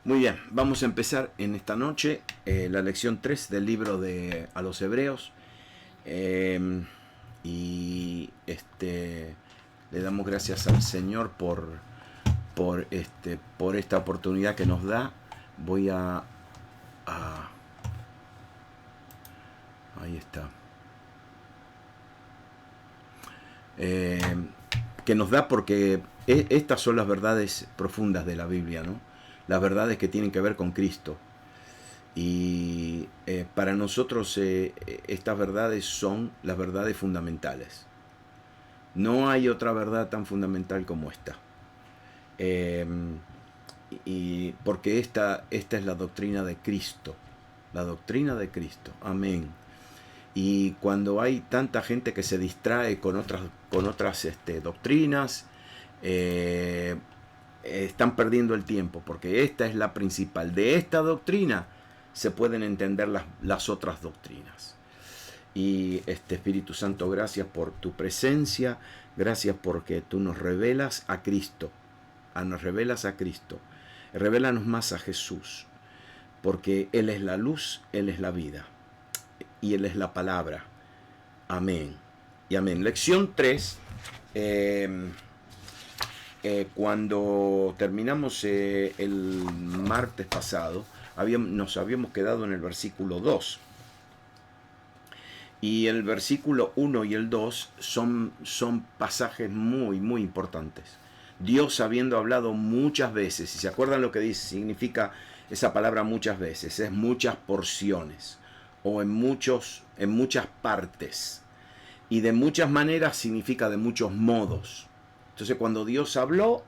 Muy bien, vamos a empezar en esta noche la lección 3 del libro de a los Hebreos. Eh, y le damos gracias al Señor por esta oportunidad que nos da. Voy a ahí está. Eh, que nos da porque estas son las verdades profundas de la Biblia, ¿no? Las verdades que tienen que ver con Cristo. Y para nosotros estas verdades son las verdades fundamentales. No hay otra verdad tan fundamental como esta. Eh, y porque esta es la doctrina de Cristo. La doctrina de Cristo. Amén. Y cuando hay tanta gente que se distrae con otras doctrinas, están perdiendo el tiempo, porque esta es la principal. De esta doctrina se pueden entender las otras doctrinas. Y Espíritu Santo, gracias por tu presencia, gracias porque tú nos revelas a Cristo, nos revelas a Cristo, revélanos más a Jesús, porque Él es la luz, Él es la vida, y Él es la palabra. Amén y amén. Lección 3. Cuando terminamos el martes pasado, nos habíamos quedado en el versículo 2. Y el versículo 1 y el 2 son pasajes muy, muy importantes. Dios, habiendo hablado muchas veces, si se acuerdan lo que dice, significa esa palabra muchas veces, es muchas porciones o en muchas partes. Y de muchas maneras significa de muchos modos. Entonces, cuando Dios habló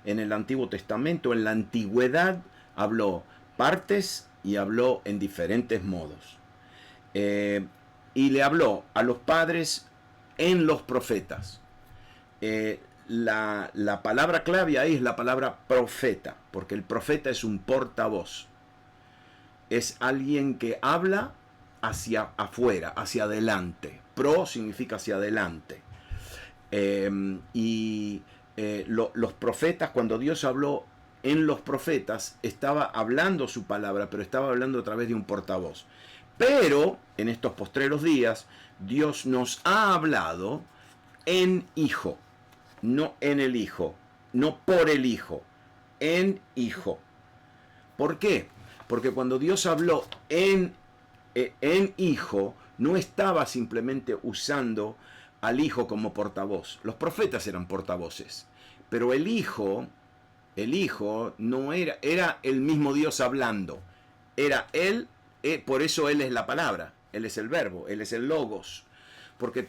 en el Antiguo Testamento, en la antigüedad, habló partes y habló en diferentes modos. Y le habló a los padres en los profetas. La palabra clave ahí es la palabra profeta, porque el profeta es un portavoz. Es alguien que habla hacia afuera, hacia adelante. Pro significa hacia adelante. Los profetas, cuando Dios habló en los profetas, estaba hablando su palabra, pero estaba hablando a través de un portavoz. Pero en estos postreros días, Dios nos ha hablado en Hijo, no en el Hijo, no por el Hijo, en Hijo. ¿Por qué? Porque cuando Dios habló en Hijo, no estaba simplemente usando al Hijo como portavoz. Los profetas eran portavoces, pero el Hijo no era el mismo Dios hablando, era Él, por eso Él es la palabra, Él es el verbo, Él es el logos, porque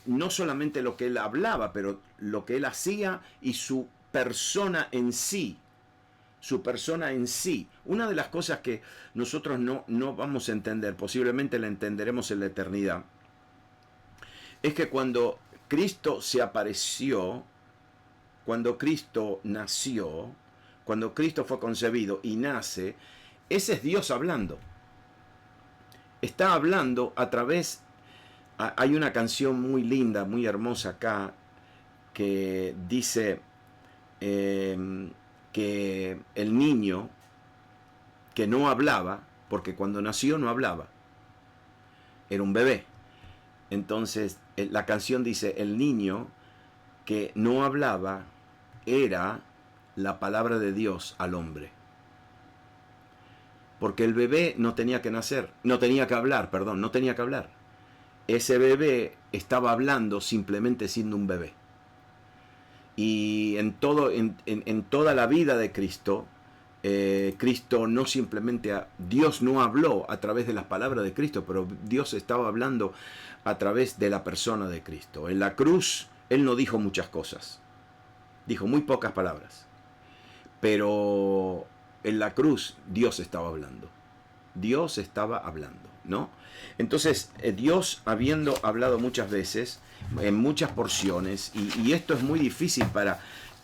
no solamente lo que Él hablaba, pero lo que Él hacía y su persona en sí. Su persona en sí. Una de las cosas que nosotros no vamos a entender, posiblemente la entenderemos en la eternidad, es que cuando Cristo se apareció, cuando Cristo nació, cuando Cristo fue concebido y nace, ese es Dios hablando. Está hablando a través. Hay una canción muy linda, muy hermosa acá, que dice que el niño que no hablaba, porque cuando nació no hablaba, era un bebé. Entonces la canción dice, el niño que no hablaba era la palabra de Dios al hombre. Porque el bebé no tenía que hablar. Ese bebé estaba hablando simplemente siendo un bebé. Y en toda la vida de Cristo, Cristo no simplemente, Dios no habló a través de las palabras de Cristo, pero Dios estaba hablando a través de la persona de Cristo. En la cruz, Él no dijo muchas cosas, dijo muy pocas palabras, pero en la cruz Dios estaba hablando. Dios estaba hablando, ¿no? Entonces, Dios, habiendo hablado muchas veces, en muchas porciones, y esto es muy difícil para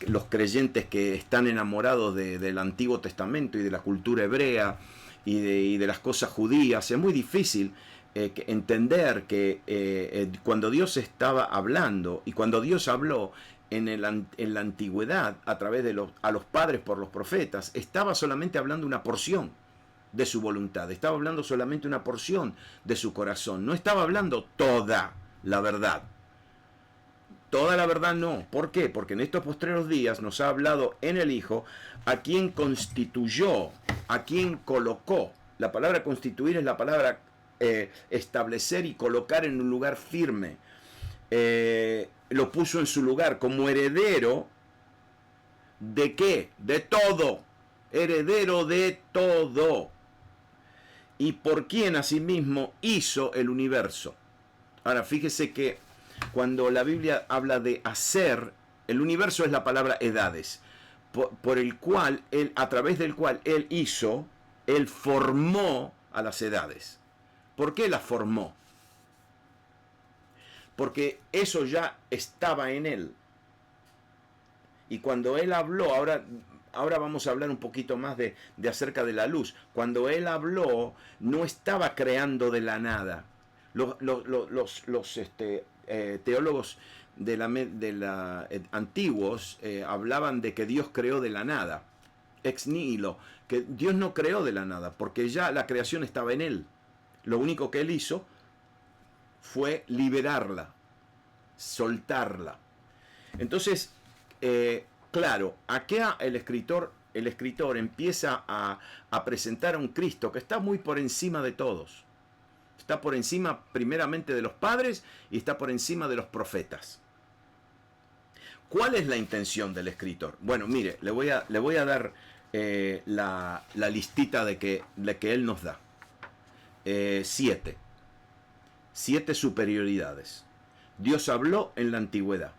los creyentes que están enamorados del Antiguo Testamento y de la cultura hebrea y de las cosas judías, es muy difícil entender que cuando Dios estaba hablando y cuando Dios habló, en la antigüedad, a través de a los padres por los profetas, estaba solamente hablando una porción de su voluntad, estaba hablando solamente una porción de su corazón, no estaba hablando toda la verdad. Toda la verdad no. ¿Por qué? Porque en estos postreros días nos ha hablado en el Hijo, a quien constituyó, a quien colocó. La palabra constituir es la palabra establecer y colocar en un lugar firme. Lo puso en su lugar como heredero ¿de qué? De todo. Heredero de todo. Y por quien asimismo hizo el universo. Ahora, fíjese que cuando la Biblia habla de hacer, el universo es la palabra edades, por el cual él, a través del cual él hizo, él formó a las edades. ¿Por qué las formó? Porque eso ya estaba en él. Y cuando él habló, ahora vamos a hablar un poquito más de acerca de la luz. Cuando él habló, no estaba creando de la nada. Los teólogos antiguos hablaban de que Dios creó de la nada, ex nihilo, que Dios no creó de la nada, porque ya la creación estaba en él. Lo único que él hizo fue liberarla, soltarla. Entonces, claro, acá el escritor empieza a presentar a un Cristo que está muy por encima de todos. Está por encima primeramente de los padres y está por encima de los profetas. ¿Cuál es la intención del escritor? Bueno, mire, le voy a dar la listita de que él nos da. 7 superioridades. Dios habló en la antigüedad.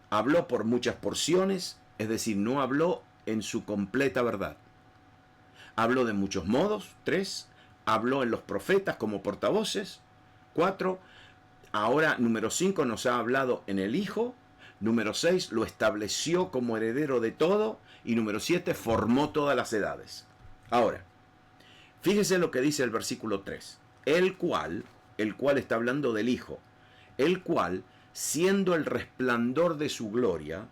Habló por muchas porciones, es decir, no habló en su completa verdad. Habló de muchos modos, 3. Habló en los profetas como portavoces, 4. Ahora, número 5, nos ha hablado en el Hijo. Número 6, lo estableció como heredero de todo. Y número 7, formó todas las edades. Ahora, fíjese lo que dice el versículo 3. El cual está hablando del Hijo, el cual, siendo el resplandor de su gloria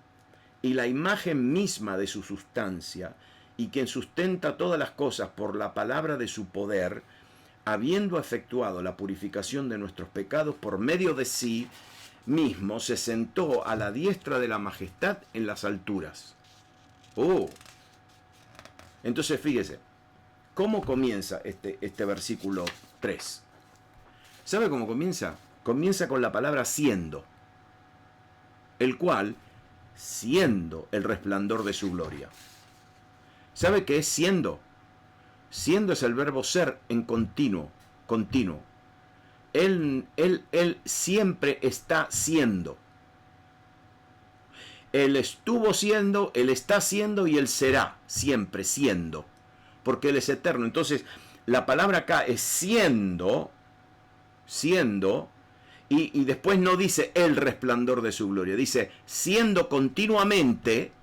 y la imagen misma de su sustancia, y quien sustenta todas las cosas por la palabra de su poder, habiendo efectuado la purificación de nuestros pecados por medio de sí mismo, se sentó a la diestra de la majestad en las alturas. Entonces fíjese, ¿cómo comienza este versículo 3? ¿Sabe cómo comienza? Comienza con la palabra siendo, el cual, siendo el resplandor de su gloria. ¿Sabe qué es siendo? Siendo es el verbo ser en continuo. Él siempre está siendo. Él estuvo siendo, Él está siendo y Él será siempre siendo. Porque Él es eterno. Entonces, la palabra acá es siendo, y después no dice el resplandor de su gloria. Dice siendo continuamente.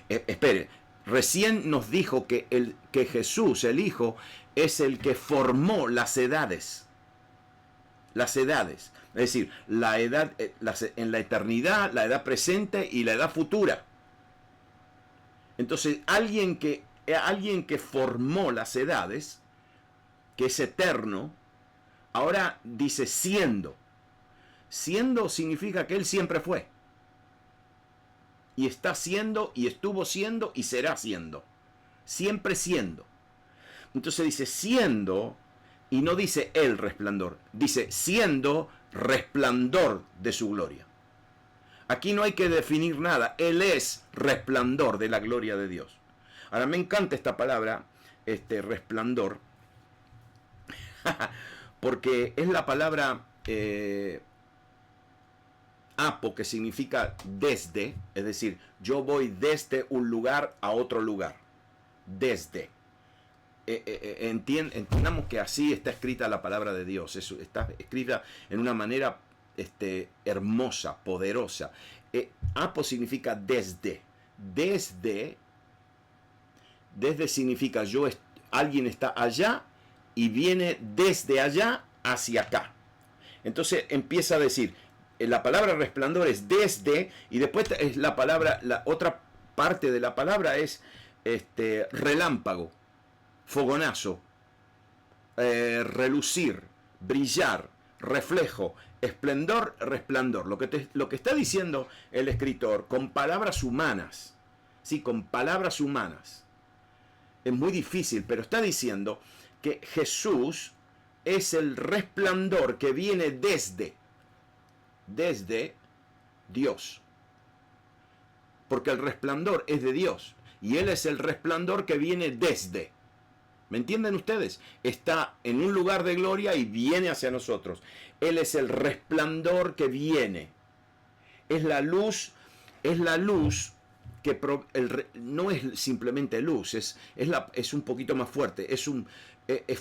Espere, recién nos dijo que Jesús, el Hijo, es el que formó las edades. Las edades. Es decir, la edad en la eternidad, la edad presente y la edad futura. Entonces, alguien que formó las edades, que es eterno, ahora dice siendo. Siendo significa que Él siempre fue. Y está siendo, y estuvo siendo, y será siendo. Siempre siendo. Entonces dice siendo, y no dice el resplandor. Dice siendo resplandor de su gloria. Aquí no hay que definir nada. Él es resplandor de la gloria de Dios. Ahora me encanta esta palabra, resplandor, porque es la palabra apo, que significa desde, es decir, yo voy desde un lugar a otro lugar. Desde. Entendamos que así está escrita la palabra de Dios. Está escrita en una manera hermosa, poderosa. Apo significa desde. Desde significa alguien está allá y viene desde allá hacia acá. Entonces empieza a decir, la palabra resplandor es desde, y después es la palabra, la otra parte de la palabra es relámpago, fogonazo, relucir, brillar, reflejo, esplendor, resplandor. Lo que está diciendo el escritor con palabras humanas, sí, con palabras humanas, es muy difícil, pero está diciendo que Jesús es el resplandor que viene desde Dios. Porque el resplandor es de Dios y Él es el resplandor que viene desde. ¿Me entienden ustedes? Está en un lugar de gloria y viene hacia nosotros. Él es el resplandor que viene. Es la luz que no es simplemente luz, es un poquito más fuerte, es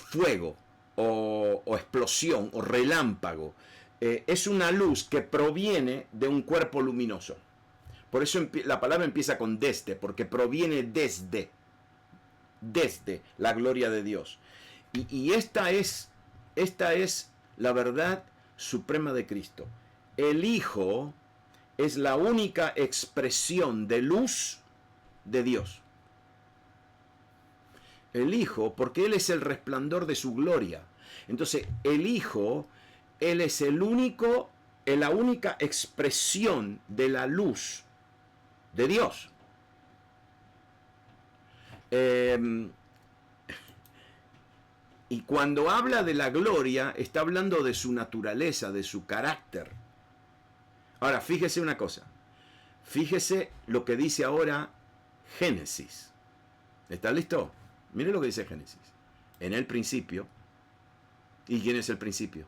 fuego o explosión o relámpago. Es una luz que proviene de un cuerpo luminoso. Por eso la palabra empieza con desde, porque proviene desde la gloria de Dios. Y esta es la verdad suprema de Cristo. El Hijo es la única expresión de luz de Dios. El Hijo, porque Él es el resplandor de su gloria. Entonces, el Hijo, Él es la única expresión de la luz de Dios. Y cuando habla de la gloria, está hablando de su naturaleza, de su carácter. Ahora, fíjese una cosa. Fíjese lo que dice ahora Génesis. ¿Está listo? Mire lo que dice Génesis. En el principio. ¿Y quién es el principio?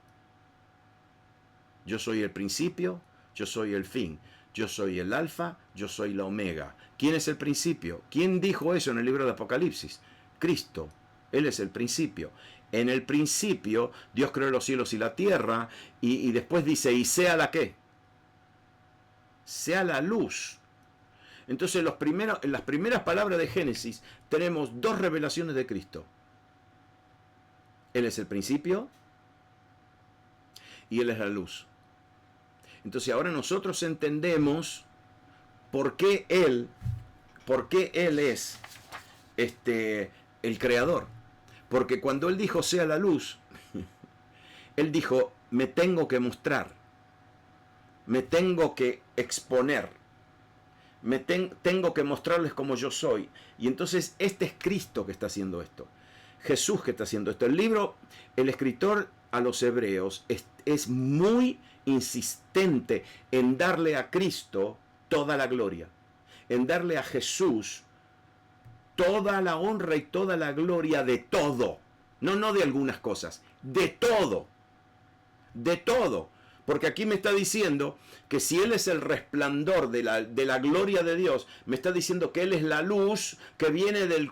Yo soy el principio, yo soy el fin. Yo soy el alfa, yo soy la omega. ¿Quién es el principio? ¿Quién dijo eso en el libro de Apocalipsis? Cristo. Él es el principio. En el principio, Dios creó los cielos y la tierra, y después dice, ¿y sea la qué? Sea la luz. Entonces, en las primeras palabras de Génesis, tenemos dos revelaciones de Cristo. Él es el principio y Él es la luz. Entonces, ahora nosotros entendemos por qué Él es el creador. Porque cuando Él dijo sea la luz, Él dijo, me tengo que mostrar, me tengo que exponer, tengo que mostrarles como yo soy. Y entonces este es Cristo que está haciendo esto, Jesús que está haciendo esto. El escritor a los hebreos es muy insistente en darle a Cristo toda la gloria, en darle a Jesús toda la honra y toda la gloria de todo. No de algunas cosas, de todo. De todo. Porque aquí me está diciendo que si Él es el resplandor de la gloria de Dios, me está diciendo que Él es la luz que viene de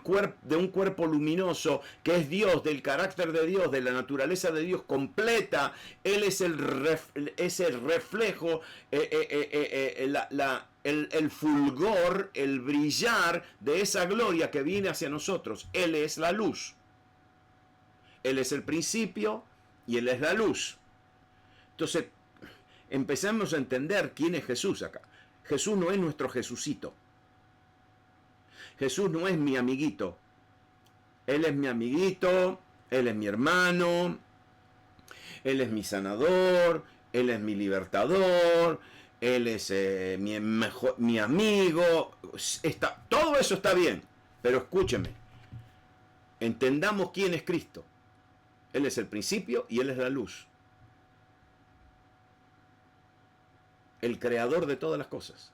un cuerpo luminoso, que es Dios, del carácter de Dios, de la naturaleza de Dios completa. Él es el reflejo, el fulgor, el brillar de esa gloria que viene hacia nosotros. Él es la luz. Él es el principio y Él es la luz. Entonces, empezamos a entender quién es Jesús acá. Jesús no es nuestro Jesucito. Jesús no es mi amiguito. Él es mi amiguito, Él es mi hermano, Él es mi sanador, Él es mi libertador, Él es mi amigo. Todo eso está bien, pero escúcheme. Entendamos quién es Cristo. Él es el principio y Él es la luz. El creador de todas las cosas.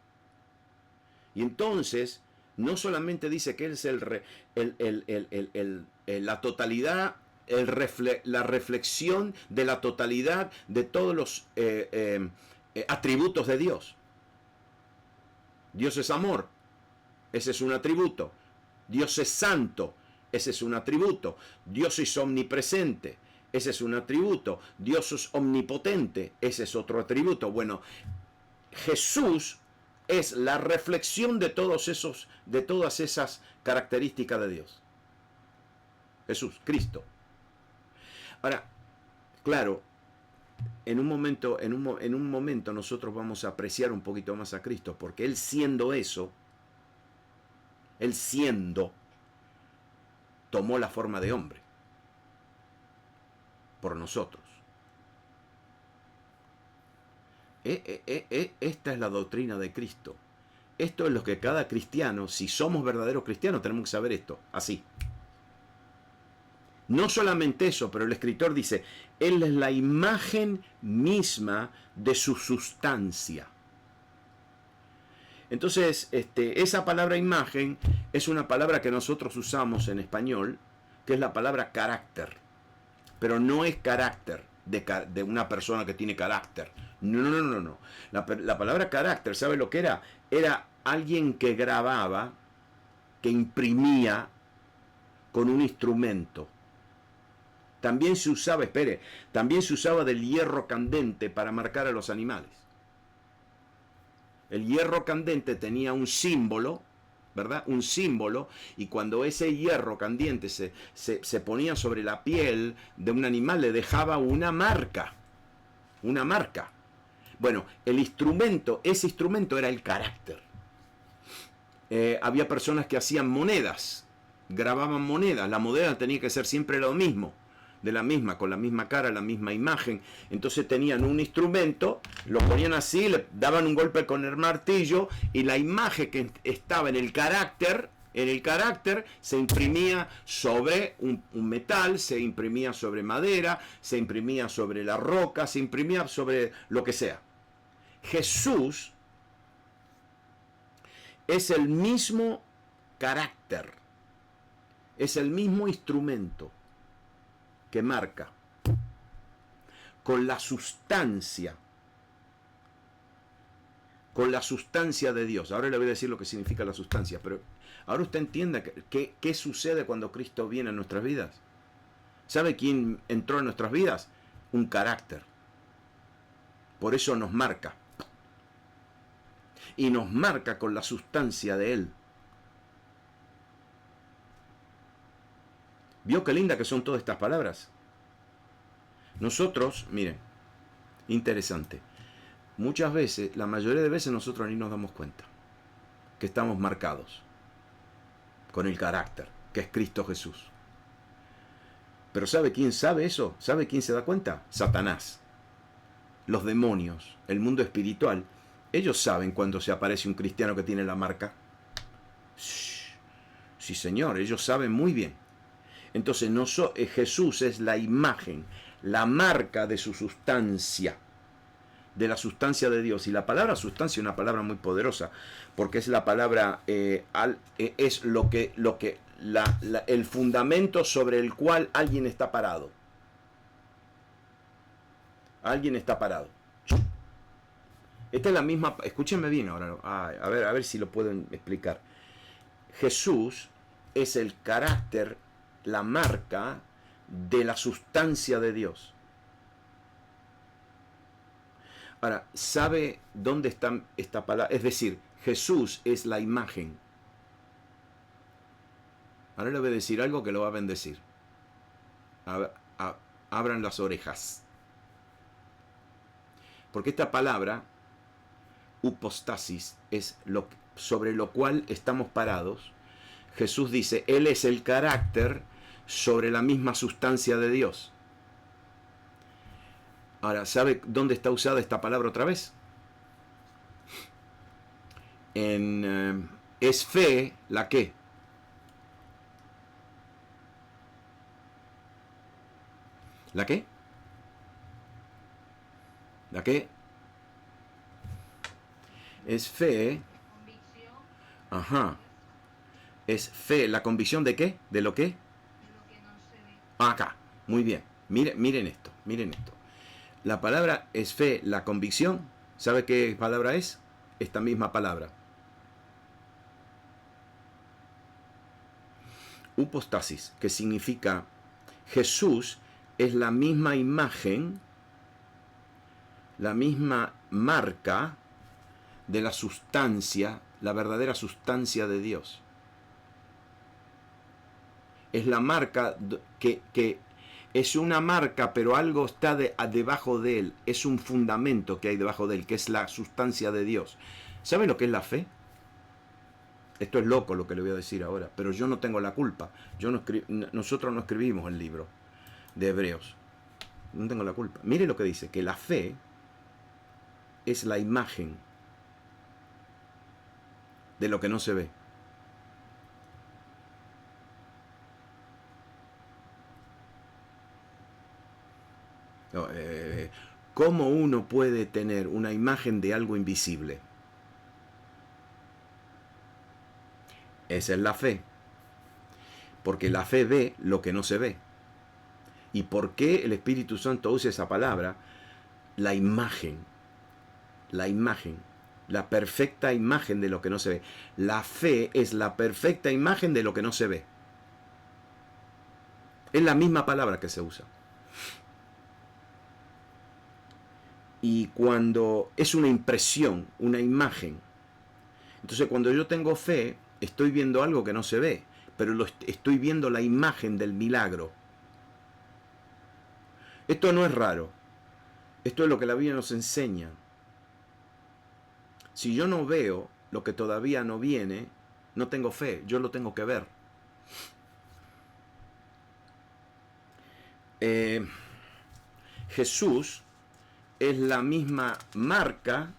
Y entonces, no solamente dice que Él es la totalidad, la reflexión de la totalidad de todos los atributos de Dios. Dios es amor, ese es un atributo. Dios es santo, ese es un atributo. Dios es omnipresente, ese es un atributo. Dios es omnipotente, ese es otro atributo. Bueno, Jesús es la reflexión de todas esas características de Dios. Jesús, Cristo. Ahora, claro, en un momento nosotros vamos a apreciar un poquito más a Cristo, porque Él siendo eso, Él siendo, tomó la forma de hombre por nosotros. Esta es la doctrina de Cristo. Esto es lo que cada cristiano, si somos verdaderos cristianos, tenemos que saber esto, así. No solamente eso, pero el escritor dice, Él es la imagen misma de su sustancia. Entonces, esa palabra imagen es una palabra que nosotros usamos en español, que es la palabra carácter. Pero no es carácter de una persona que tiene carácter. No. La palabra carácter, ¿sabe lo que era? Era alguien que grababa, que imprimía con un instrumento. También se usaba, también se usaba del hierro candente para marcar a los animales. El hierro candente tenía un símbolo, ¿verdad? Un símbolo, y cuando ese hierro candente se ponía sobre la piel de un animal, le dejaba una marca. Una marca. Bueno, ese instrumento era el carácter. Había personas que hacían monedas, grababan monedas. La moneda tenía que ser siempre lo mismo, con la misma cara, la misma imagen. Entonces tenían un instrumento, lo ponían así, le daban un golpe con el martillo y la imagen que estaba en el carácter se imprimía sobre un metal, se imprimía sobre madera, se imprimía sobre la roca, se imprimía sobre lo que sea. Jesús es el mismo carácter, es el mismo instrumento que marca con la sustancia de Dios. Ahora le voy a decir lo que significa la sustancia, pero ahora usted entienda qué sucede cuando Cristo viene a nuestras vidas. ¿Sabe quién entró en nuestras vidas? Un carácter. Por eso nos marca. Y nos marca con la sustancia de Él. ¿Vio qué linda que son todas estas palabras? Nosotros, miren, interesante. Muchas veces, la mayoría de veces nosotros ni nos damos cuenta que estamos marcados con el carácter, que es Cristo Jesús. Pero ¿sabe quién sabe eso? ¿Sabe quién se da cuenta? Satanás. Los demonios, el mundo espiritual, ellos saben cuando se aparece un cristiano que tiene la marca. Sí, señor, ellos saben muy bien. Entonces Jesús es la imagen, la marca de su sustancia, de la sustancia de Dios. Y la palabra sustancia es una palabra muy poderosa, porque es la palabra, es el fundamento sobre el cual alguien está parado. Alguien está parado. Esta es la misma, escúchenme bien ahora, a ver si lo pueden explicar. Jesús es el carácter, la marca de la sustancia de Dios. Ahora, ¿sabe dónde está esta palabra? Es decir, Jesús es la imagen. Ahora le voy a decir algo que lo va a bendecir. Abran las orejas. Porque esta palabra, upostasis, es sobre lo cual estamos parados. Jesús dice, Él es el carácter sobre la misma sustancia de Dios. Ahora, ¿sabe dónde está usada esta palabra otra vez? Es fe, ¿la qué? ¿La qué? ¿La qué? Es fe. Ajá. Es fe, ¿la convicción de qué? ¿De lo qué? De lo que no se ve. Acá, muy bien. Miren esto. La palabra es fe, la convicción. ¿Sabe qué palabra es? Esta misma palabra. Upostasis, que significa Jesús es la misma imagen, la misma marca de la sustancia, la verdadera sustancia de Dios. Es la marca que Es una marca, pero algo está debajo de él. Es un fundamento que hay debajo de él, que es la sustancia de Dios. ¿Sabe lo que es la fe? Esto es loco lo que le voy a decir ahora, pero yo no tengo la culpa. Nosotros no escribimos el libro de Hebreos. No tengo la culpa. Mire lo que dice, que la fe es la imagen de lo que no se ve. ¿Cómo uno puede tener una imagen de algo invisible? Esa es la fe. Porque la fe ve lo que no se ve. ¿Y por qué el Espíritu Santo usa esa palabra? La imagen. La imagen. La perfecta imagen de lo que no se ve. La fe es la perfecta imagen de lo que no se ve. Es la misma palabra que se usa. Y cuando es una impresión, una imagen. Entonces cuando yo tengo fe, estoy viendo algo que no se ve, pero estoy viendo la imagen del milagro. Esto no es raro. Esto es lo que la Biblia nos enseña. Si yo no veo lo que todavía no viene, no tengo fe, yo lo tengo que ver. Jesús es la misma marca,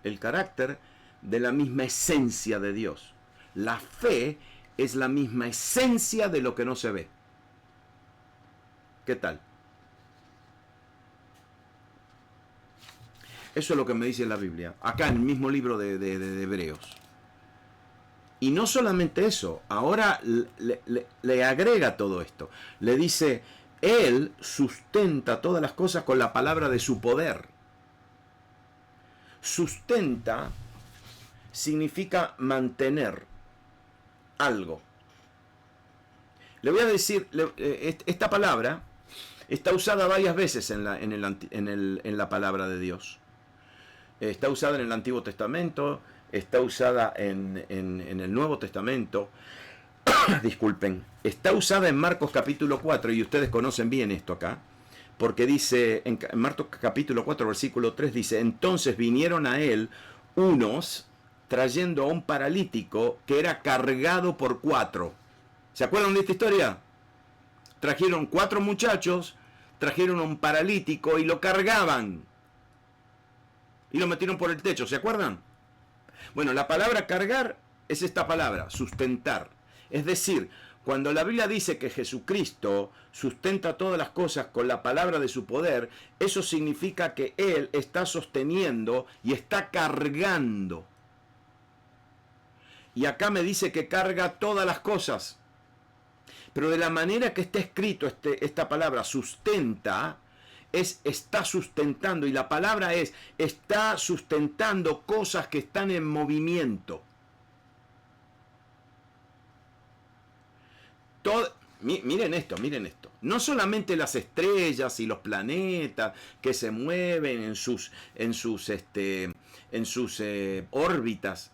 el carácter de la misma esencia de Dios. La fe es la misma esencia de lo que no se ve. ¿Qué tal? Eso es lo que me dice la Biblia, acá en el mismo libro de Hebreos. Y no solamente eso, ahora le agrega todo esto. Le dice, Él sustenta todas las cosas con la palabra de su poder. Sustenta significa mantener algo. Le voy a decir, esta palabra está usada varias veces en la palabra de Dios. Está usada en el Antiguo Testamento, está usada en el Nuevo Testamento. Disculpen, está usada en Marcos capítulo 4, y ustedes conocen bien esto acá, porque dice, en Marcos capítulo 4, versículo 3, dice, entonces vinieron a él unos trayendo a un paralítico que era cargado por 4. ¿Se acuerdan de esta historia? Trajeron 4 muchachos, trajeron a un paralítico y lo cargaban. Y lo metieron por el techo, ¿se acuerdan? Bueno, la palabra cargar es esta palabra, sustentar. Es decir, cuando la Biblia dice que Jesucristo sustenta todas las cosas con la palabra de su poder, eso significa que Él está sosteniendo y está cargando. Y acá me dice que carga todas las cosas. Pero de la manera que está escrito esta palabra, sustenta, está sustentando, y la palabra es, está sustentando cosas que están en movimiento. Miren esto. No solamente las estrellas y los planetas que se mueven en sus órbitas,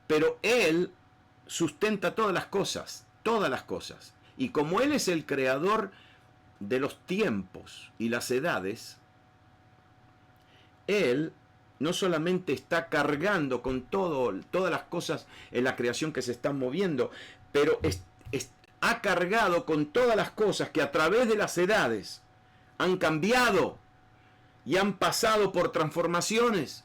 pero Él sustenta todas las cosas. Y como Él es el creador de los tiempos y las edades, Él no solamente está cargando con todas las cosas en la creación que se están moviendo, pero ha cargado con todas las cosas que a través de las edades han cambiado y han pasado por transformaciones.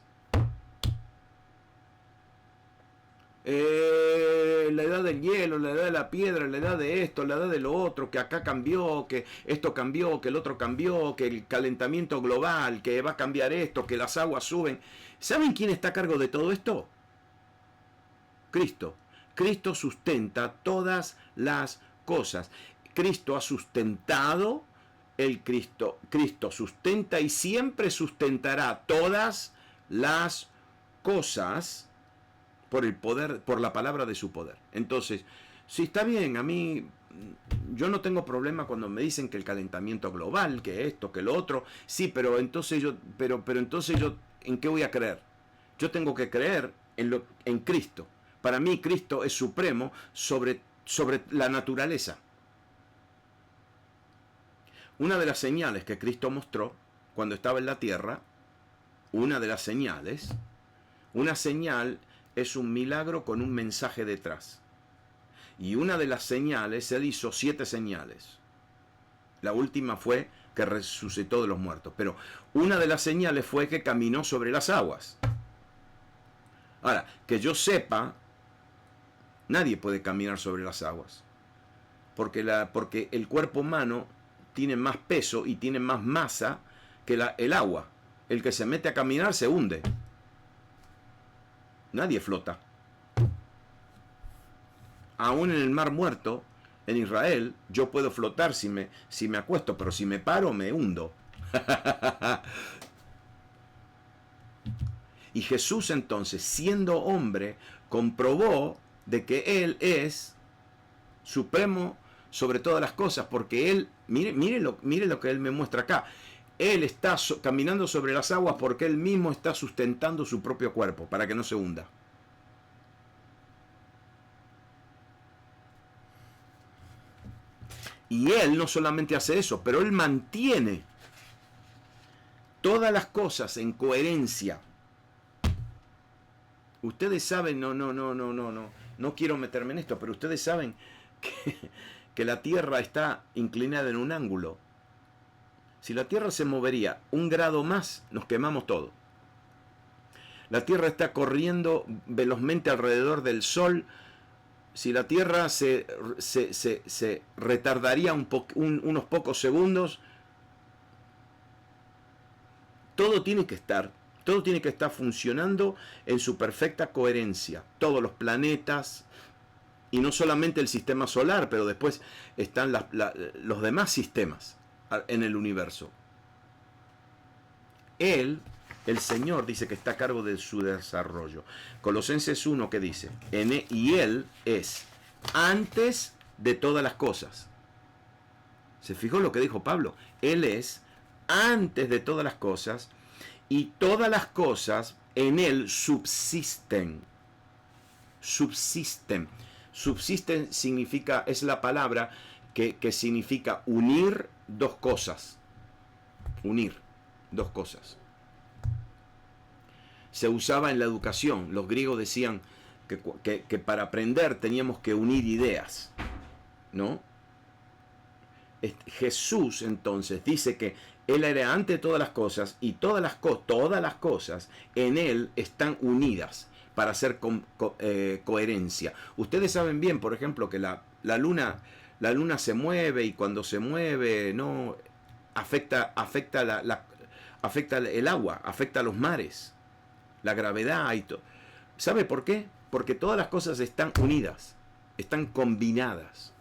La edad del hielo, la edad de la piedra, la edad de esto, la edad de lo otro, que acá cambió, que esto cambió, que el otro cambió, que el calentamiento global, que va a cambiar esto, que las aguas suben. ¿Saben quién está a cargo de todo esto? Cristo. Cristo sustenta todas las cosas. Cristo ha sustentado, Cristo sustenta y siempre sustentará todas las cosas por el poder, por la palabra de su poder. Entonces, sí, está bien, a mí yo no tengo problema cuando me dicen que el calentamiento global, que esto, que lo otro, sí, pero entonces yo, ¿en qué voy a creer? Yo tengo que creer en Cristo. Para mí Cristo es supremo sobre la naturaleza. Una de las señales que Cristo mostró cuando estaba en la tierra, una de las señales, una señal es un milagro con un mensaje detrás. Y una de las señales, él hizo 7 señales. La última fue que resucitó de los muertos. Pero una de las señales fue que caminó sobre las aguas. Ahora, que yo sepa, nadie puede caminar sobre las aguas. Porque el cuerpo humano tiene más peso y tiene más masa que el agua. El que se mete a caminar se hunde. Nadie flota. Aún en el mar muerto, en Israel, yo puedo flotar si me acuesto, pero si me paro me hundo. Y Jesús entonces, siendo hombre, comprobó de que Él es supremo sobre todas las cosas, porque Él, mire lo que Él me muestra acá. Él está caminando sobre las aguas porque Él mismo está sustentando su propio cuerpo para que no se hunda. Y Él no solamente hace eso, pero Él mantiene todas las cosas en coherencia. Ustedes saben, no quiero meterme en esto, pero ustedes saben que la Tierra está inclinada en un ángulo. Si la Tierra se movería 1 grado más, nos quemamos todo. La Tierra está corriendo velozmente alrededor del Sol. Si la Tierra se retardaría unos pocos segundos, todo tiene que estar funcionando en su perfecta coherencia. Todos los planetas, y no solamente el sistema solar, pero después están los demás sistemas en el universo. Él, el Señor, dice que está a cargo de su desarrollo. Colosenses 1, que dice, y Él es antes de todas las cosas. ¿Se fijó lo que dijo Pablo? Él es antes de todas las cosas, y todas las cosas en Él subsisten. Subsisten. Subsisten es la palabra que significa unir 2 cosas. Unir 2 cosas. Se usaba en la educación. Los griegos decían que para aprender teníamos que unir ideas, ¿no? Jesús entonces dice que Él era antes de todas las cosas, y todas las cosas en Él están unidas para hacer coherencia. Ustedes saben bien, por ejemplo, que la luna se mueve, y cuando se mueve no afecta el agua, afecta a los mares, la gravedad y todo. ¿Sabe por qué? Porque todas las cosas están unidas, están combinadas.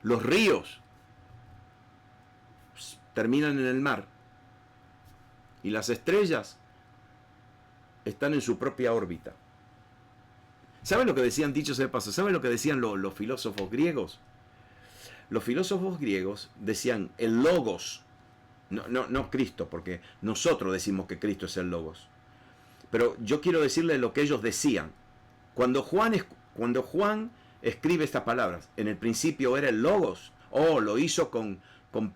Los ríos terminan en el mar, y las estrellas están en su propia órbita. ¿Saben lo que decían, dicho sea de paso? ¿Saben lo que decían los filósofos griegos? Los filósofos griegos decían el logos, no Cristo, porque nosotros decimos que Cristo es el logos. Pero yo quiero decirles lo que ellos decían. Cuando Juan escribe estas palabras, en el principio era el logos, lo hizo con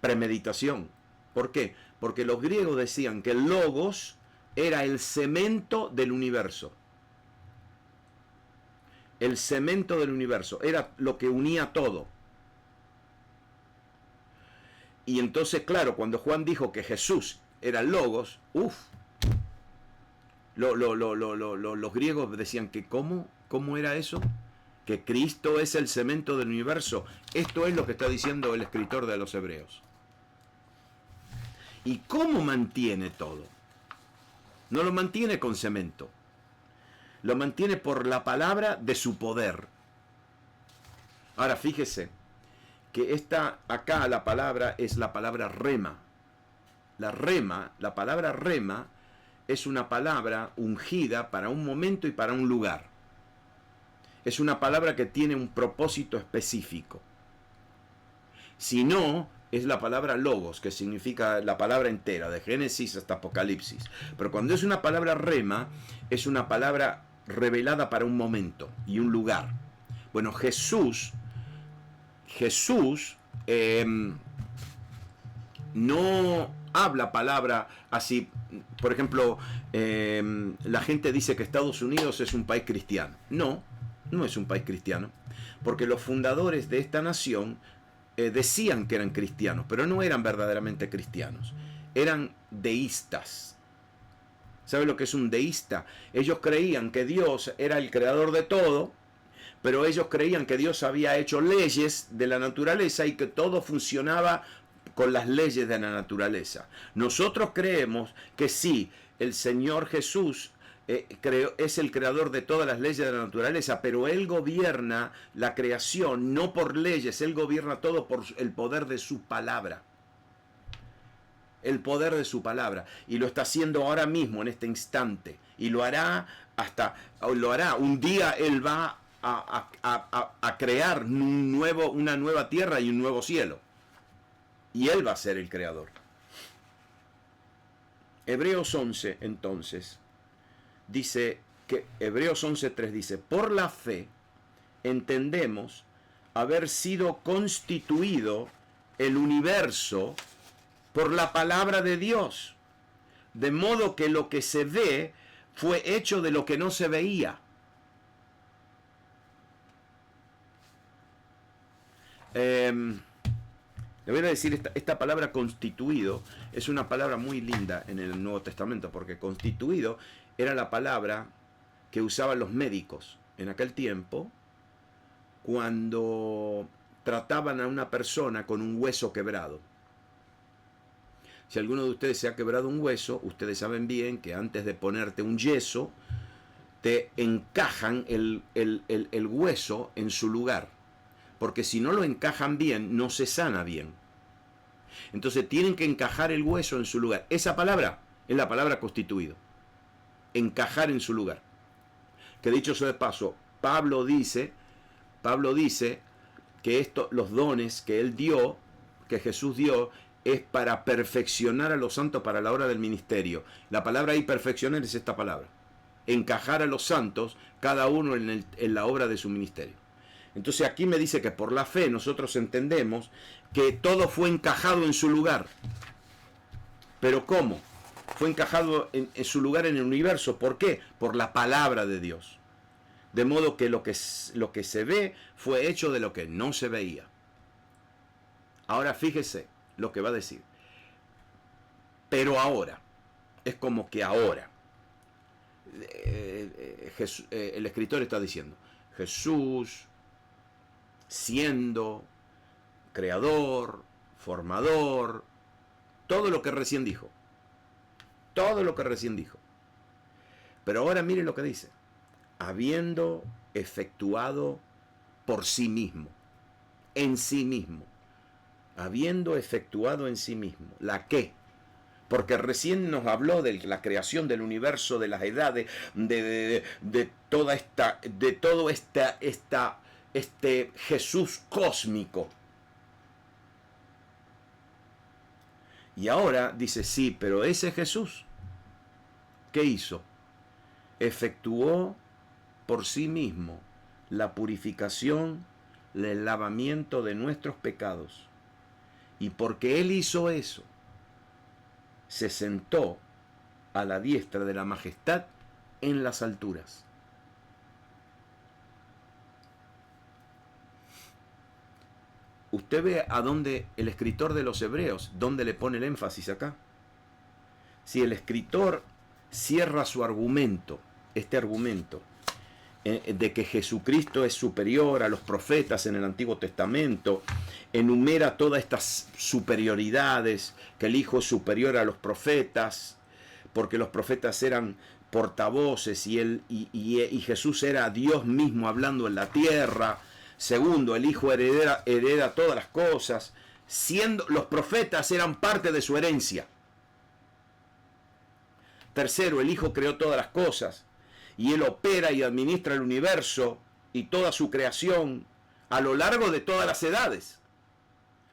premeditación. ¿Por qué? Porque los griegos decían que el logos era el cemento del universo. El cemento del universo era lo que unía todo. Y entonces, claro, cuando Juan dijo que Jesús era el logos, los griegos decían que ¿cómo era eso? Que Cristo es el cemento del universo. Esto es lo que está diciendo el escritor de los Hebreos. ¿Y cómo mantiene todo? No lo mantiene con cemento. Lo mantiene por la palabra de su poder. Ahora fíjese que acá la palabra es la palabra rema. La palabra rema es una palabra ungida para un momento y para un lugar. Es una palabra que tiene un propósito específico. Si no, es la palabra logos, que significa la palabra entera, de Génesis hasta Apocalipsis. Pero cuando es una palabra rema, es una palabra revelada para un momento y un lugar. Bueno, Jesús no habla palabra así. Por ejemplo, la gente dice que Estados Unidos es un país cristiano. No, no es un país cristiano, porque los fundadores de esta nación decían que eran cristianos, pero no eran verdaderamente cristianos, eran deístas. ¿Sabe lo que es un deísta? Ellos creían que Dios era el creador de todo, pero ellos creían que Dios había hecho leyes de la naturaleza y que todo funcionaba con las leyes de la naturaleza. Nosotros creemos que sí, el Señor Jesús es el creador de todas las leyes de la naturaleza, pero Él gobierna la creación no por leyes, Él gobierna todo por el poder de su palabra. El poder de su palabra. Y lo está haciendo ahora mismo, en este instante. Y lo hará un día Él va a crear una nueva tierra y un nuevo cielo. Y Él va a ser el creador. Hebreos 11, entonces, dice que Hebreos 11:3 dice, por la fe entendemos haber sido constituido el universo por la palabra de Dios, de modo que lo que se ve fue hecho de lo que no se veía. Le voy a decir, esta palabra constituido es una palabra muy linda en el Nuevo Testamento, porque constituido era la palabra que usaban los médicos en aquel tiempo cuando trataban a una persona con un hueso quebrado. Si alguno de ustedes se ha quebrado un hueso, ustedes saben bien que antes de ponerte un yeso, te encajan el hueso en su lugar. Porque si no lo encajan bien, no se sana bien. Entonces tienen que encajar el hueso en su lugar. Esa palabra es la palabra constituido. Encajar en su lugar. Que dicho sea de paso, Pablo dice que los dones que él dio, que Jesús dio, es para perfeccionar a los santos para la hora del ministerio. La palabra ahí perfeccionar es esta palabra. Encajar a los santos, cada uno en la obra de su ministerio. Entonces aquí me dice que por la fe nosotros entendemos que todo fue encajado en su lugar. ¿Pero cómo? Fue encajado en su lugar en el universo. ¿Por qué? Por la palabra de Dios. De modo que lo que se ve fue hecho de lo que no se veía. Ahora fíjese lo que va a decir. Pero ahora, es como que ahora, el escritor está diciendo, Jesús, siendo creador, formador, todo lo que recién dijo. Todo lo que recién dijo. Pero ahora miren lo que dice. Habiendo efectuado por sí mismo, en sí mismo. Habiendo efectuado en sí mismo. ¿La qué? Porque recién nos habló de la creación del universo, de las edades, de toda esta, de todo este Jesús cósmico. Y ahora dice, sí, pero ese Jesús, ¿qué hizo? Efectuó por sí mismo la purificación, el lavamiento de nuestros pecados. Y porque Él hizo eso, se sentó a la diestra de la majestad en las alturas. Usted ve a dónde el escritor de los Hebreos, dónde le pone el énfasis acá. Si el escritor cierra su argumento, este argumento, de que Jesucristo es superior a los profetas en el Antiguo Testamento, enumera todas estas superioridades, que el Hijo es superior a los profetas, porque los profetas eran portavoces y Jesús era Dios mismo hablando en la tierra. Segundo, el Hijo hereda todas las cosas, siendo los profetas eran parte de su herencia. Tercero, el Hijo creó todas las cosas y Él opera y administra el universo y toda su creación a lo largo de todas las edades.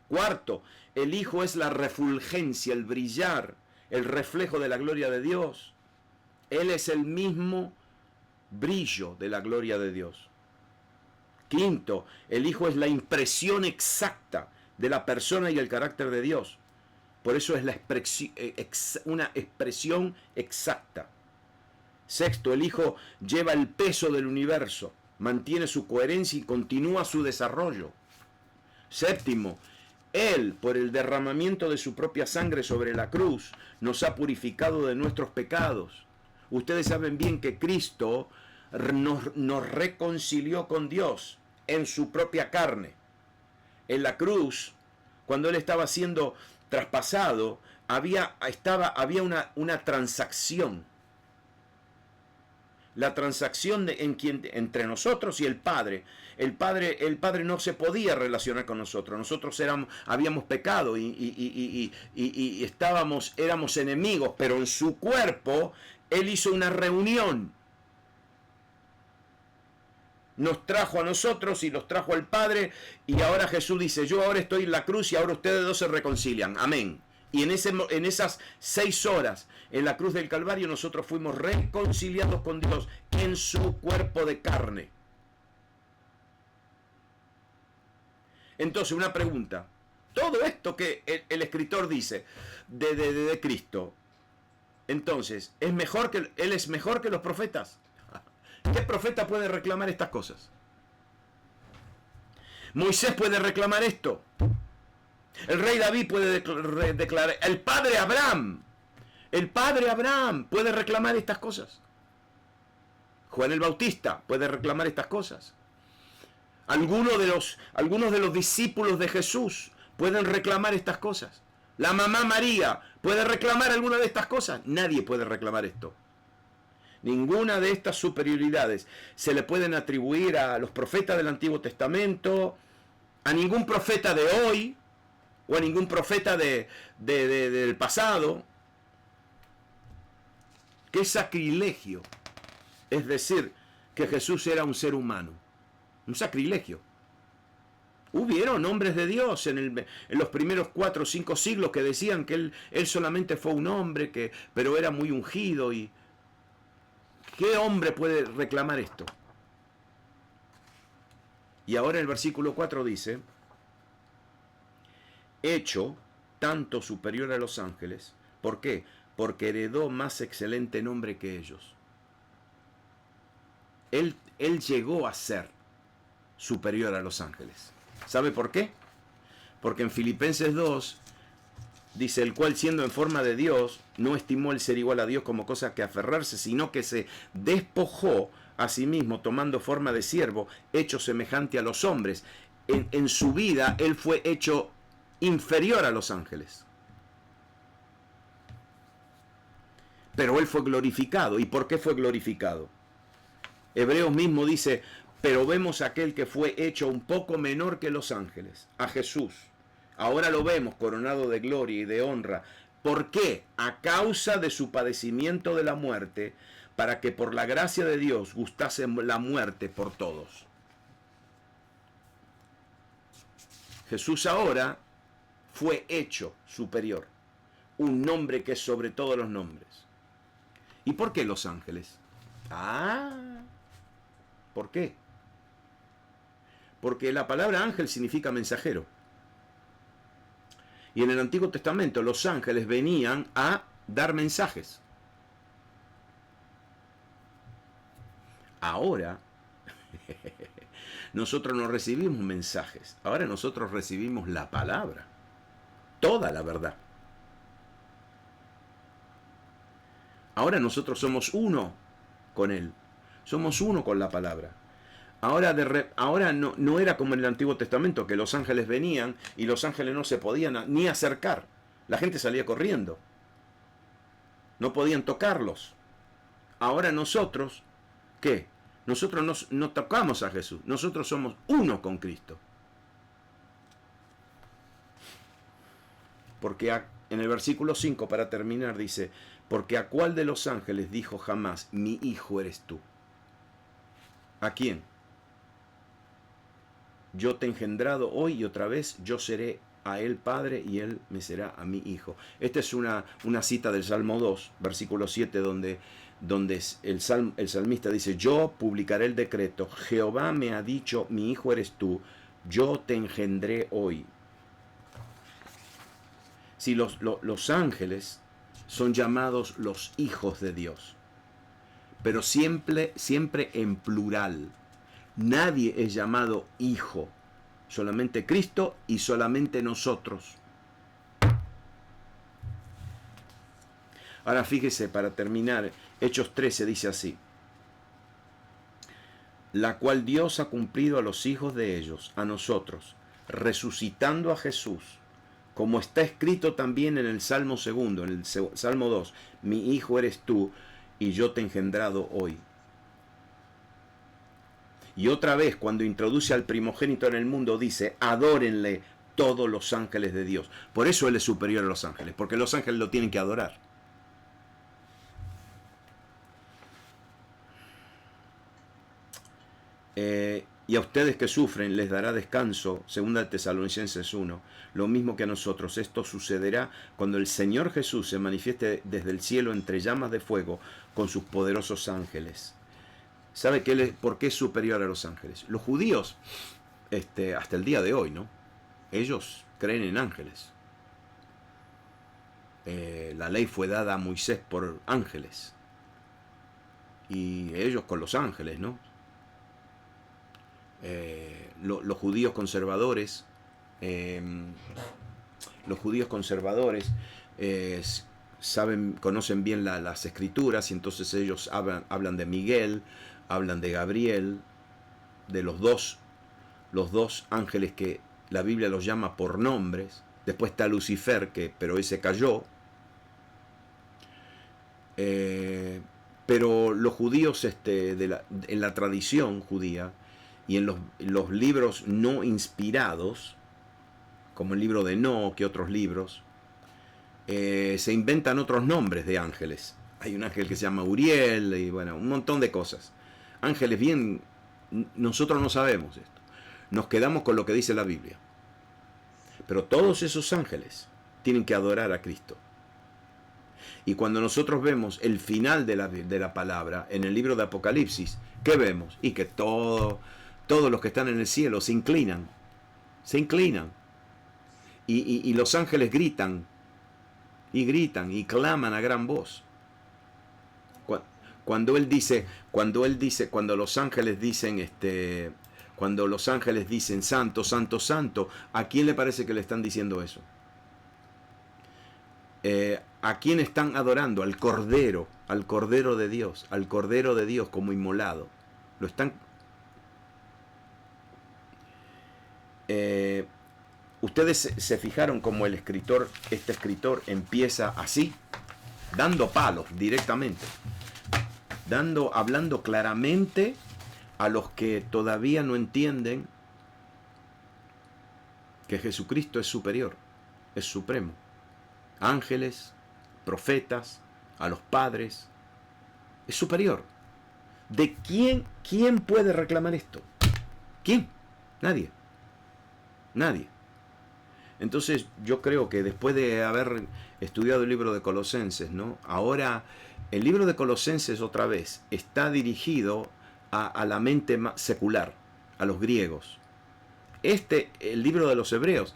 Cuarto, el Hijo es la refulgencia, el brillar, el reflejo de la gloria de Dios. Él es el mismo brillo de la gloria de Dios. Quinto, el Hijo es la impresión exacta de la persona y el carácter de Dios. Por eso es una expresión exacta. Sexto, el Hijo lleva el peso del universo, mantiene su coherencia y continúa su desarrollo. Séptimo, Él, por el derramamiento de su propia sangre sobre la cruz, nos ha purificado de nuestros pecados. Ustedes saben bien que Cristo nos reconcilió con Dios en su propia carne. En la cruz, cuando Él estaba siendo traspasado, había una transacción. La transacción entre nosotros y el Padre. El Padre no se podía relacionar con nosotros. Nosotros habíamos pecado y éramos enemigos, pero en su cuerpo Él hizo una reunión. Nos trajo a nosotros y los trajo al Padre, y ahora Jesús dice, yo ahora estoy en la cruz y ahora ustedes dos se reconcilian. Amén. Y en esas 6 horas en la cruz del Calvario nosotros fuimos reconciliados con Dios en su cuerpo de carne. Entonces, una pregunta. Todo esto que el escritor dice de Cristo, entonces, ¿Él es mejor que los profetas? ¿Qué profeta puede reclamar estas cosas? Moisés puede reclamar esto. El rey David puede declarar. El padre Abraham puede reclamar estas cosas. Juan el Bautista puede reclamar estas cosas. Algunos de los discípulos de Jesús pueden reclamar estas cosas. La mamá María puede reclamar alguna de estas cosas. Nadie puede reclamar esto. Ninguna de estas superioridades se le pueden atribuir a los profetas del Antiguo Testamento, a ningún profeta de hoy, o a ningún profeta del pasado. ¡Qué sacrilegio! Es decir, que Jesús era un ser humano. Un sacrilegio. Hubieron hombres de Dios en los primeros 4 o 5 siglos que decían que él solamente fue un hombre, pero era muy ungido. Y ¿qué hombre puede reclamar esto? Y ahora el versículo 4 dice, hecho tanto superior a los ángeles. ¿Por qué? Porque heredó más excelente nombre que ellos. Él llegó a ser superior a los ángeles. ¿Sabe por qué? Porque en Filipenses 2 dice, el cual siendo en forma de Dios, no estimó el ser igual a Dios como cosa que aferrarse, sino que se despojó a sí mismo, tomando forma de siervo, hecho semejante a los hombres. En su vida, Él fue hecho inferior a los ángeles. Pero Él fue glorificado. ¿Y por qué fue glorificado? Hebreos mismo dice, pero vemos a aquel que fue hecho un poco menor que los ángeles, a Jesús. Ahora lo vemos coronado de gloria y de honra. ¿Por qué? A causa de su padecimiento de la muerte, para que por la gracia de Dios gustase la muerte por todos. Jesús ahora fue hecho superior, un nombre que es sobre todos los nombres. ¿Y por qué los ángeles? ¿Por qué? Porque la palabra ángel significa mensajero. Y en el Antiguo Testamento los ángeles venían a dar mensajes. Ahora, nosotros no recibimos mensajes. Ahora nosotros recibimos la palabra. Toda la verdad. Ahora nosotros somos uno con Él. Somos uno con la palabra. Ahora no era como en el Antiguo Testamento, que los ángeles venían y los ángeles no se podían ni acercar. La gente salía corriendo. No podían tocarlos. Ahora nosotros, ¿qué? Nosotros no tocamos a Jesús. Nosotros somos uno con Cristo. Porque en el versículo 5, para terminar, dice, porque a cuál de los ángeles dijo jamás, mi hijo eres tú. ¿A quién? Yo te he engendrado hoy y otra vez yo seré a él padre y él me será a mi hijo. Esta es una cita del Salmo 2, versículo 7, donde el salmista dice, yo publicaré el decreto, Jehová me ha dicho, mi hijo eres tú, yo te engendré hoy. Si los ángeles son llamados los hijos de Dios, pero siempre en plural. Nadie es llamado hijo, solamente Cristo y solamente nosotros. Ahora fíjese, para terminar, Hechos 13 dice así: la cual Dios ha cumplido a los hijos de ellos, a nosotros, resucitando a Jesús, como está escrito también en el Salmo 2, en el Salmo 2, mi hijo eres tú, y yo te he engendrado hoy. Y otra vez, cuando introduce al primogénito en el mundo, dice, adórenle todos los ángeles de Dios. Por eso Él es superior a los ángeles, porque los ángeles lo tienen que adorar. Y a ustedes que sufren les dará descanso, 2 Tesalonicenses 1, lo mismo que a nosotros. Esto sucederá cuando el Señor Jesús se manifieste desde el cielo entre llamas de fuego con sus poderosos ángeles. ¿Sabe por qué es superior a los ángeles? Los judíos, hasta el día de hoy, ¿no? Ellos creen en ángeles. La ley fue dada a Moisés por ángeles. Y ellos con los ángeles, ¿no? Los judíos conservadores, conocen bien las escrituras, y entonces ellos hablan de Miguel, hablan de Gabriel, de los dos ángeles que la Biblia los llama por nombres. Después está Lucifer, pero ese cayó. Pero los judíos, en la tradición judía y en los libros no inspirados, como el libro de Enoc y otros libros, se inventan otros nombres de ángeles. Hay un ángel que se llama Uriel, y bueno, un montón de cosas. Ángeles bien, nosotros no sabemos esto. Nos quedamos con lo que dice la Biblia. Pero todos esos ángeles tienen que adorar a Cristo. Y cuando nosotros vemos el final de la palabra en el libro de Apocalipsis, ¿qué vemos? Y que todos los que están en el cielo se inclinan. Se inclinan. Y los ángeles gritan. Y gritan y claman a gran voz. Cuando los ángeles dicen santo, santo, santo, ¿a quién le parece que le están diciendo eso? ¿A quién están adorando? Al Cordero de Dios, al Cordero de Dios como inmolado. Lo están. Ustedes se fijaron cómo este escritor empieza así, dando palos directamente, hablando claramente a los que todavía no entienden que Jesucristo es superior, es supremo. Ángeles, profetas, a los padres, es superior. ¿De quién puede reclamar esto? ¿Quién? Nadie. Nadie. Entonces yo creo que después de haber estudiado el libro de Colosenses, ¿no? Ahora el libro de Colosenses otra vez está dirigido a la mente secular, a los griegos. El libro de los Hebreos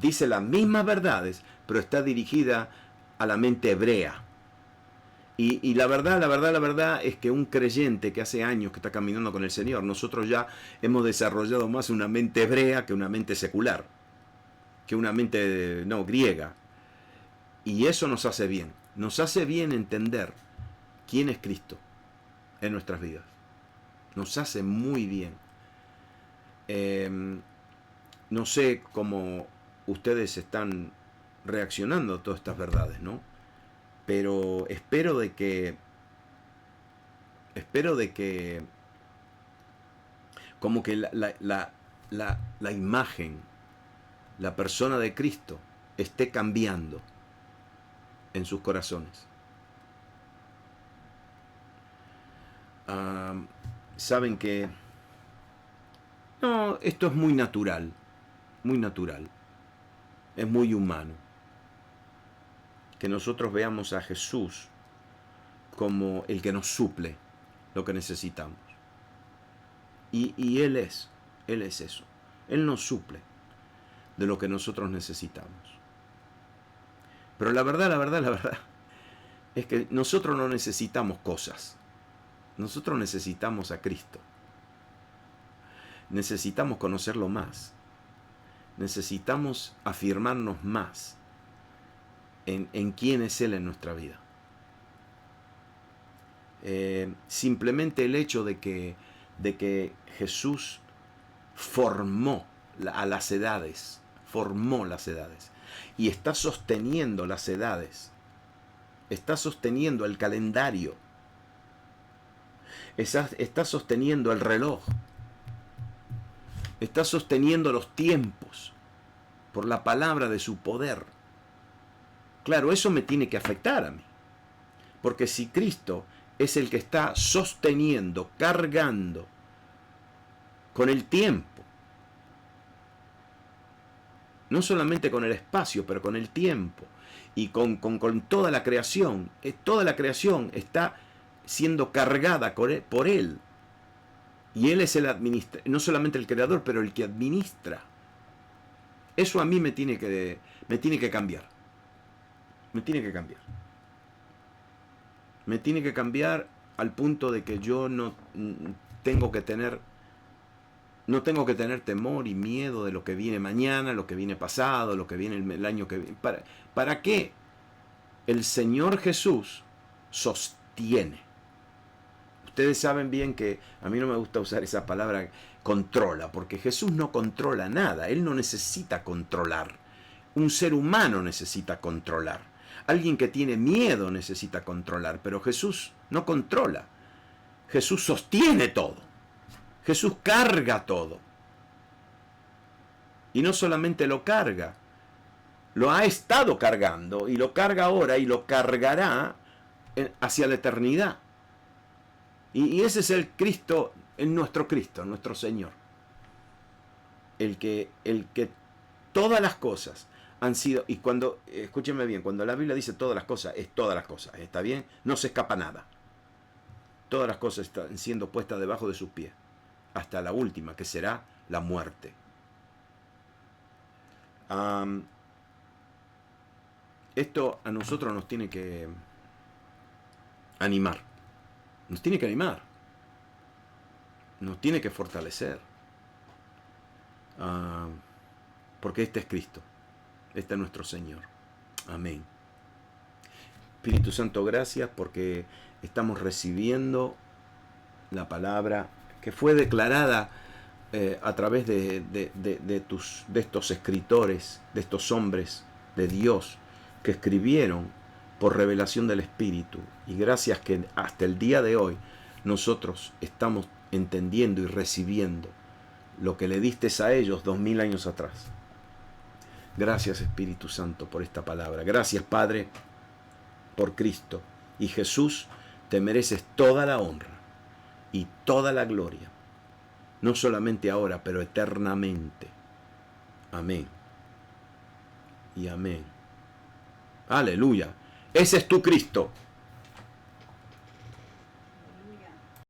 dice las mismas verdades, pero está dirigida a la mente hebrea. Y la verdad es que un creyente que hace años que está caminando con el Señor, nosotros ya hemos desarrollado más una mente hebrea que una mente secular, que una mente griega. Y eso nos hace bien entender quién es Cristo en nuestras vidas. Nos hace muy bien. No sé cómo ustedes están reaccionando a todas estas verdades, ¿no? Pero espero de que como que la imagen, la persona de Cristo esté cambiando en sus corazones. Saben que no, esto es muy natural, es muy humano. Que nosotros veamos a Jesús como el que nos suple lo que necesitamos. Y Él es eso. Él nos suple de lo que nosotros necesitamos. Pero la verdad es que nosotros no necesitamos cosas. Nosotros necesitamos a Cristo. Necesitamos conocerlo más. Necesitamos afirmarnos más en quién es Él en nuestra vida. Simplemente el hecho de que Jesús formó a las edades, y está sosteniendo las edades, está sosteniendo el calendario, está sosteniendo el reloj, está sosteniendo los tiempos por la palabra de su poder. Claro, eso me tiene que afectar a mí, porque si Cristo es el que está sosteniendo, cargando con el tiempo, no solamente con el espacio, pero con el tiempo y con toda la creación está siendo cargada por Él. Y Él es no solamente el creador, pero el que administra. Eso a mí me tiene que cambiar. Me tiene que cambiar. Me tiene que cambiar al punto de que yo no tengo que tener temor y miedo de lo que viene mañana, lo que viene pasado, lo que viene el año que viene. ¿Para qué? El Señor Jesús sostiene. Ustedes saben bien que a mí no me gusta usar esa palabra controla, porque Jesús no controla nada. Él no necesita controlar. Un ser humano necesita controlar. Alguien que tiene miedo necesita controlar, pero Jesús no controla. Jesús sostiene todo. Jesús carga todo. Y no solamente lo carga, lo ha estado cargando y lo carga ahora y lo cargará hacia la eternidad. Y ese es el Cristo, nuestro Señor. El que todas las cosas han sido, y cuando, escúchenme bien, cuando la Biblia dice todas las cosas, es todas las cosas, ¿está bien? No se escapa nada. Todas las cosas están siendo puestas debajo de sus pies, hasta la última, que será la muerte. Esto a nosotros nos tiene que animar. Nos tiene que animar. Nos tiene que fortalecer. Porque este es Cristo. Este es nuestro Señor. Amén. Espíritu Santo, gracias porque estamos recibiendo la palabra que fue declarada a través de estos escritores, de estos hombres de Dios que escribieron por revelación del Espíritu. Y gracias que hasta el día de hoy nosotros estamos entendiendo y recibiendo lo que le diste a ellos 2000 años atrás. Gracias, Espíritu Santo, por esta palabra. Gracias, Padre, por Cristo. Y Jesús, te mereces toda la honra y toda la gloria. No solamente ahora, pero eternamente. Amén. Y amén. Aleluya. Ese es tu Cristo.